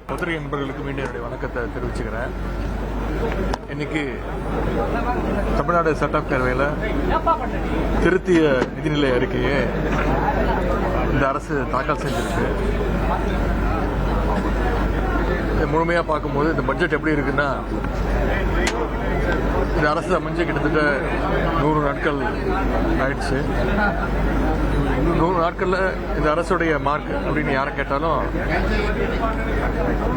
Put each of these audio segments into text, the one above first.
பத்திரிகை நண்பர்களுக்கு மீண்டும் என்னுடைய வணக்கத்தை தெரிவிச்சுக்கிறேன். இன்னைக்கு தமிழ்நாடு சட்டப்பேரவையில் திருத்திய நிதிநிலை அறிக்கையை இந்த அரசு தாக்கல் செஞ்சிருக்கு. முழுமையாக பார்க்கும்போது இந்த பட்ஜெட் எப்படி இருக்குன்னா, இந்த அரசு அமைஞ்சு கிட்டத்தட்ட 100 நாட்கள் ஆயிடுச்சு. 100 நாட்களில் இந்த அரசுடைய மார்க் அப்படின்னு யாரை கேட்டாலும்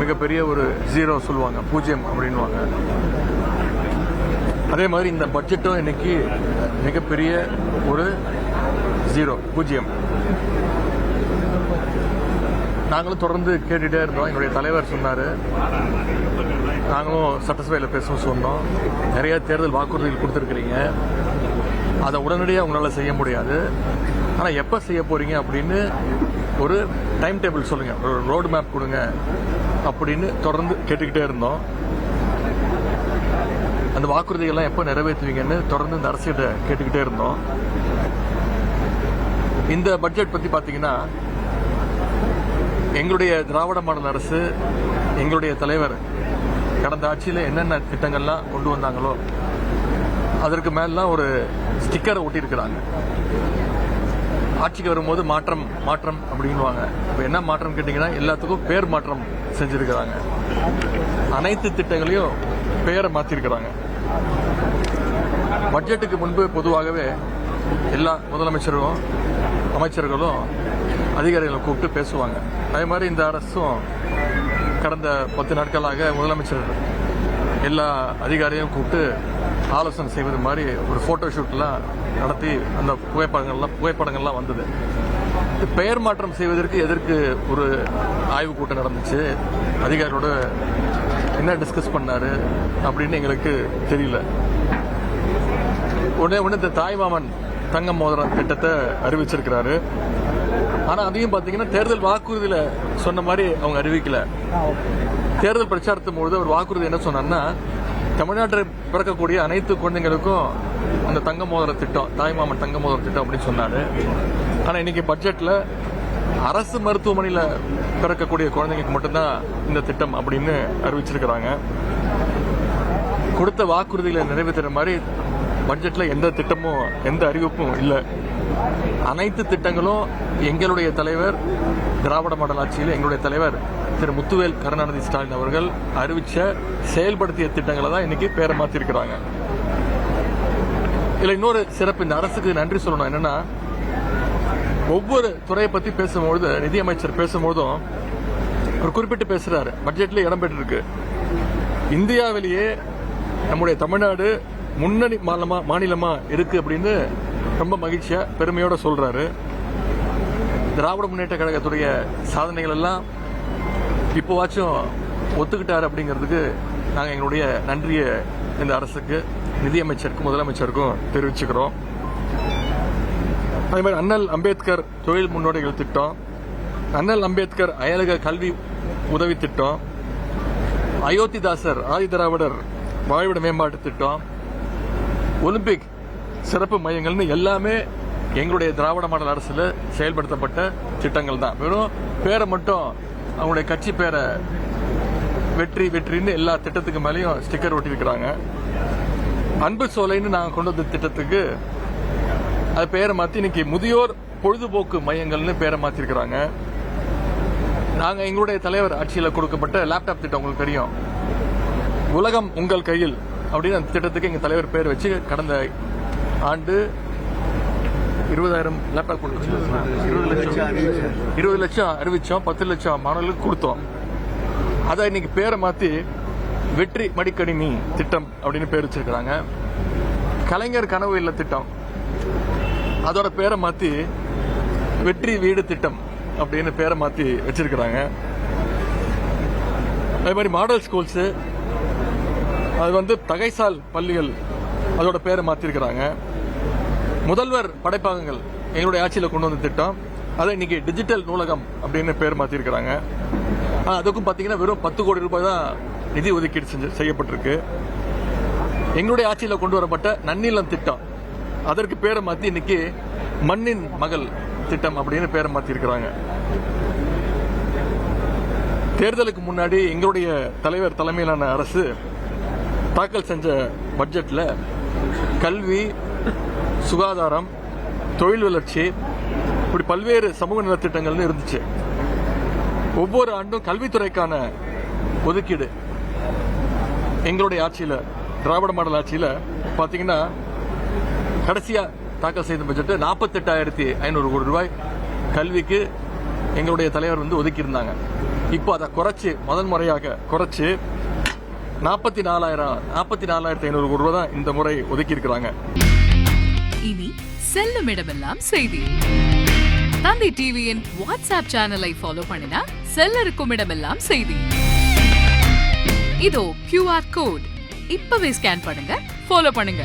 மிகப்பெரிய ஒரு 0 சொல்லுவாங்க, 0 அப்படின்வாங்க. அதே மாதிரி இந்த பட்ஜெட்டும் இன்னைக்கு மிகப்பெரிய ஒரு 0. நாங்களும் தொடர்ந்து கேட்டுட்டே இருந்தோம். என்னுடைய தலைவர் சொன்னார், நாங்களும் சட்டசபையில் பேசவும் சொன்னோம், நிறைய தேர்தல் வாக்குறுதிகள் கொடுத்துருக்கிறீங்க, அதை உடனடியாக உங்களால் செய்ய முடியாது, ஆனால் எப்போ செய்ய போறீங்க அப்படின்னு ஒரு டைம் டேபிள் சொல்லுங்க, ஒரு ரோடு மேப் கொடுங்க அப்படின்னு தொடர்ந்து கேட்டுக்கிட்டே இருந்தோம். அந்த வாக்குறுதிகள்லாம் எப்போ நிறைவேற்றுவீங்கன்னு தொடர்ந்து இந்த அரசியல் கேட்டுக்கிட்டே இருந்தோம். இந்த பட்ஜெட் பற்றி பார்த்தீங்கன்னா, எங்களுடைய திராவிட மாடல் அரசு, எங்களுடைய தலைவர் கடந்த ஆட்சியில் என்னென்ன திட்டங்கள்லாம் கொண்டு வந்தாங்களோ அதற்கு மேலாம் ஒரு ஸ்டிக்கரை ஒட்டியிருக்கிறாங்க. ஆட்சிக்கு வரும்போது மாற்றம் மாற்றம் அப்படின்வாங்க. இப்போ என்ன மாற்றம் கேட்டிங்கன்னா, எல்லாத்துக்கும் பேர் மாற்றம் செஞ்சிருக்கிறாங்க. அனைத்து திட்டங்களையும் பெயரை மாற்றிருக்கிறாங்க. பட்ஜெட்டுக்கு முன்பு பொதுவாகவே எல்லா முதலமைச்சரும் அமைச்சர்களும் அதிகாரிகளை கூப்பிட்டு பேசுவாங்க. அதே மாதிரி இந்த அரசும் கடந்த 10 நாட்களாக முதலமைச்சர் எல்லா அதிகாரியும் கூப்பிட்டு ஆலோசனை செய்வது மாதிரி ஒரு போட்டோ ஷூட்லாம் நடத்தி அந்த புகைப்படங்கள்லாம் வந்தது. பெயர் மாற்றம் செய்வதற்கு எதற்கு ஒரு ஆய்வு கூட்டம் நடந்துச்சு, அதிகாரியோட என்ன டிஸ்கஸ் பண்ணாரு அப்படின்னு எங்களுக்கு தெரியல. உடனே இந்த தாய்மாமன் தங்க மோதிரம் திட்டத்தை அறிவிச்சிருக்கிறாரு. ஆனா அதையும் பாத்தீங்கன்னா தேர்தல் வாக்குறுதியில சொன்ன மாதிரி அவங்க அறிவிக்கல. தேர்தல் பிரச்சாரத்தின் போது ஒரு வாக்குறுதி என்ன சொன்னார்னா, தமிழ்நாட்டில் பிறக்கக்கூடிய அனைத்து குழந்தைங்களுக்கும் அந்த தங்க மோதிர திட்டம், தாய்மாமன் தங்க மோதிர திட்டம் அப்படின்னு சொன்னாரு. ஆனா இன்னைக்கு பட்ஜெட்ல அரசு மருத்துவமனையில பிறக்கக்கூடிய குழந்தைங்களுக்கு மட்டும்தான் இந்த திட்டம் அப்படின்னு அறிவிச்சிருக்கிறாங்க. கொடுத்த வாக்குறுதிகளை நிறைவேற்றுற மாதிரி பட்ஜெட்ல எந்த திட்டமும் எந்த அறிவிப்பும் இல்லை. அனைத்து திட்டங்களும் எங்களுடைய தலைவர் திராவிட மாடல் ஆட்சியில் எங்களுடைய தலைவர் திரு முத்துவேல் கருணாநிதி ஸ்டாலின் அவர்கள் அறிவிச்ச செயல்படுத்திய திட்டங்களை தான் இன்னைக்கு பேரை மாத்திருக்கிறாங்க. இதுல இன்னொரு சிறப்பு, இந்த அரசுக்கு நன்றி சொல்லணும். என்னன்னா, ஒவ்வொரு துறையை பத்தி பேசும்போது நிதியமைச்சர் பேசும்போதும் ஒரு குறிப்பிட்டு பேசுறாரு. பட்ஜெட்ல இடம்பெற்றிருக்கு, இந்தியாவிலேயே நம்முடைய தமிழ்நாடு முன்னணி மாநிலமா இருக்கு அப்படின்னு ரொம்ப மகிழ்ச்சியா பெருமையோட சொல்றாரு. திராவிட முன்னேற்ற கழகத்துடைய சாதனைகள் எல்லாம் இப்போவாச்சும் ஒத்துக்கிட்டாரு அப்படிங்கிறதுக்கு நாங்கள் எங்களுடைய நன்றியை இந்த அரசுக்கு, நிதியமைச்சருக்கும் முதலமைச்சருக்கும் தெரிவிச்சுக்கிறோம். அதே மாதிரி அண்ணல் அம்பேத்கர் தொழில் முன்னோடிகள் திட்டம், அண்ணல் அம்பேத்கர் அயலக கல்வி உதவி திட்டம், அயோத்திதாசர் ஆதி திராவிடர் வாழ்விட மேம்பாட்டு திட்டம், ஒலிம்பிக் சிறப்பு மையங்கள்னு எல்லாமே எங்களுடைய திராவிட மாடல் அரசுல செயல்படுத்தப்பட்ட திட்டங்கள் தான். வெறும் பேரை மட்டும், அவங்களுடைய கட்சி பேரை வெற்றின்னு எல்லா திட்டத்துக்கு மேலேயும் ஸ்டிக்கர் ஒட்டியிருக்கிறாங்க. அன்பு சோலைன்னு நாங்கள் கொண்டு வந்த திட்டத்துக்கு அது பேரை மாற்றி இன்னைக்கு முதியோர் பொழுதுபோக்கு மையங்கள்னு பேரை மாற்றிருக்கிறாங்க. நாங்கள் எங்களுடைய தலைவர் ஆட்சியில் கொடுக்கப்பட்ட லேப்டாப் திட்டம் உங்களுக்கு தெரியும், உலகம் உங்கள் கையில் அப்படின்னு அந்த திட்டத்துக்கு எங்கள் தலைவர் பேர் வச்சு கடந்த ஆண்டு 20,000 லேப்டாப் கொடுத்தோம். 20 லட்சம் அறிவிச்சோம், 10 லட்சம் மாணவர்களுக்கு கொடுத்தோம். அதை இன்னைக்கு பேரை மாத்தி வெற்றி மடிக்கணினி திட்டம் அப்படின்னு பேர் வச்சிருக்கிறாங்க. கலைஞர் கனவு இல்ல திட்டம், அதோட பேரை மாத்தி வெற்றி வீடு திட்டம் அப்படின்னு பேரை மாத்தி வச்சிருக்கிறாங்க. அதே மாதிரி மாடல் ஸ்கூல்ஸ், அது தகைசால் பள்ளிகள், அதோட பேரை மாத்திருக்கிறாங்க. முதல்வர் படைப்பகங்கள் எங்களுடைய ஆட்சியில் கொண்டு வந்த திட்டம், அதை இன்னைக்கு டிஜிட்டல் நூலகம் அப்படின்னு பேர் மாத்திருக்கிறாங்க. அதுக்கும் பாத்தீங்கன்னா வெறும் 10 கோடி ரூபாய் தான் நிதி ஒதுக்கீடு செய்யப்பட்டிருக்கு. எங்களுடைய ஆட்சியில் கொண்டு வரப்பட்ட நன்னிலம் திட்டம், அதற்கு பேரை மாத்தி இன்னைக்கு மண்ணின் மகள் திட்டம் அப்படின்னு பேரை மாத்தி இருக்கிறாங்க. தேர்தலுக்கு முன்னாடி எங்களுடைய தலைவர் தலைமையிலான அரசு தாக்கல் செஞ்ச பட்ஜெட்ல கல்வி, சுகாதாரம், தொழில் வளர்ச்சி, இப்படி பல்வேறு சமூக நலத்திட்டங்கள்னு இருந்துச்சு. ஒவ்வொரு ஆண்டும் கல்வித்துறைக்கான ஒதுக்கீடு எங்களுடைய ஆட்சியில, திராவிட மாடல் ஆட்சியில பாத்தீங்கன்னா கடைசியா தாக்கல் செய்த பட்ஜெட் 48,500 கோடி ரூபாய் கல்விக்கு எங்களுடைய தலைவர் ஒதுக்கி இருந்தாங்க. இப்போ அதை குறைச்சு, முதல் முறையாக குறைச்சு 44,500 கோடி ரூபாய் தான் இந்த முறை ஒதுக்கி இருக்கிறாங்க. இனி செல்லும் இடமெல்லாம் செய்தி. தந்தி டிவியின் வாட்ஸ்அப் சேனலை ஃபாலோ பண்ணினா செல்ல இருக்கும் இடமெல்லாம் செய்தி. இதோ QR கோட், இப்பவே ஸ்கேன் பண்ணுங்க, ஃபாலோ பண்ணுங்க.